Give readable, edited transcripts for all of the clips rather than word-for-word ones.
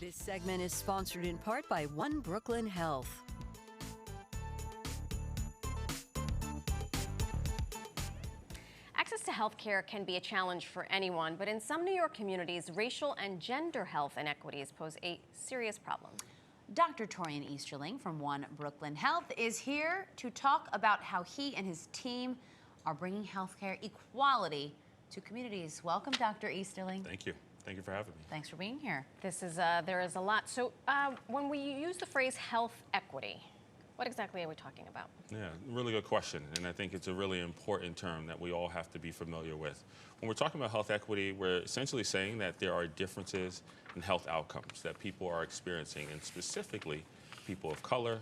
This segment is sponsored in part by One Brooklyn Health. Access to health care can be a challenge for anyone, but in some New York communities, racial and gender health inequities pose a serious problem. Dr. Torian Easterling from One Brooklyn Health is here to talk about how he and his team are bringing healthcare equality to communities. Welcome, Dr. Easterling. Thank you. Thank you for having me. Thanks for being here. There is a lot. So when we use the phrase health equity, what exactly are we talking about? Yeah, really good question. And I think it's a really important term that we all have to be familiar with. When we're talking about health equity, we're essentially saying that there are differences in health outcomes that people are experiencing, and specifically people of color,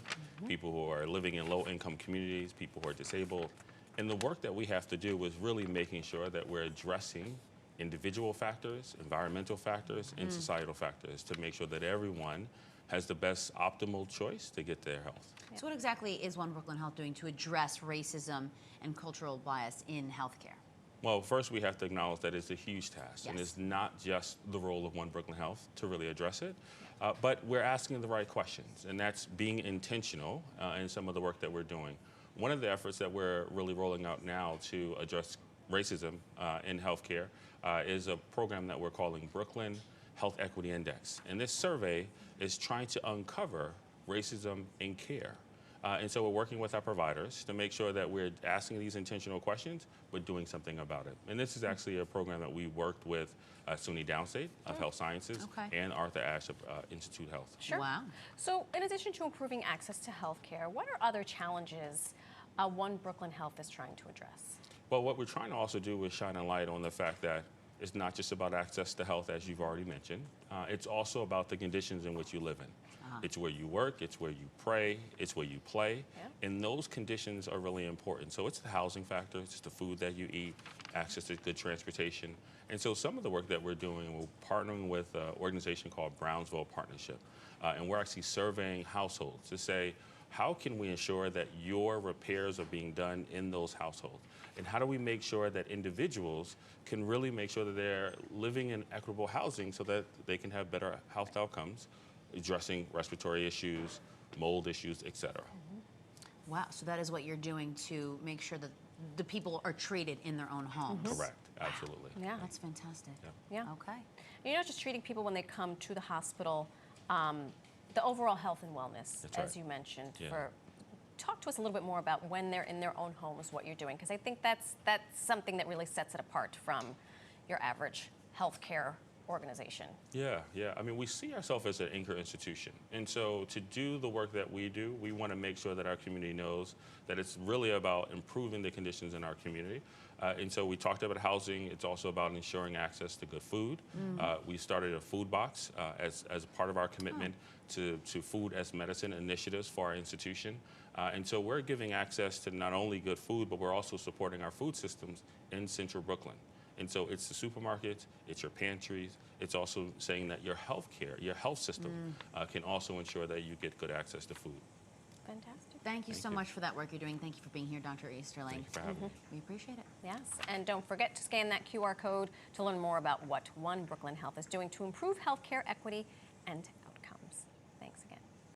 people who are living in low-income communities, people who are disabled. And the work that we have to do is really making sure that we're addressing individual factors, environmental factors, and societal factors to make sure that everyone has the best optimal choice to get their health. So what exactly is One Brooklyn Health doing to address racism and cultural bias in healthcare? Well, first we have to acknowledge that it's a huge task, Yes. and it's not just the role of One Brooklyn Health to really address it, but we're asking the right questions, and that's being intentional in some of the work that we're doing. One of the efforts that we're really rolling out now to address racism in healthcare is a program that we're calling Brooklyn Health Equity Index. And this survey is trying to uncover racism in care. And so we're working with our providers to make sure that we're asking these intentional questions, but doing something about it. And this is actually a program that we worked with SUNY Downstate of Health Sciences and Arthur Ashe of Institute Health. Sure. Wow. So in addition to improving access to health care, what are other challenges One Brooklyn Health is trying to address? Well, what we're trying to also do is shine a light on the fact that it's not just about access to health, as you've already mentioned. It's also about the conditions in which you live in. It's where you work, it's where you pray, it's where you play, and those conditions are really important. So it's the housing factor, it's the food that you eat, access to good transportation. And so some of the work that we're doing, we're partnering with an organization called Brownsville Partnership, and we're actually surveying households to say, how can we ensure that your repairs are being done in those households? And how do we make sure that individuals can really make sure that they're living in equitable housing so that they can have better health outcomes, addressing respiratory issues, mold issues, et cetera. Wow, so that is what you're doing to make sure that the people are treated in their own homes. Correct, absolutely. Yeah. That's fantastic. Yeah. Okay. You're not just treating people when they come to the hospital, the overall health and wellness, as you mentioned. Talk to us a little bit more about when they're in their own homes, what you're doing, because I think that's something that really sets it apart from your average healthcare organization. Yeah. I mean, we see ourselves as an anchor institution. And so to do the work that we do, we want to make sure that our community knows that it's really about improving the conditions in our community. And so we talked about housing. It's also about ensuring access to good food. We started a food box as part of our commitment to food as medicine initiatives for our institution. And so we're giving access to not only good food, but we're also supporting our food systems in central Brooklyn. And so it's the supermarkets, it's your pantries, it's also saying that your health system can also ensure that you get good access to food. Fantastic. Thank you so much for that work you're doing. Thank you for being here, Dr. Easterling. Thank you for having me. We appreciate it. Yes, and don't forget to scan that QR code to learn more about what One Brooklyn Health is doing to improve healthcare equity and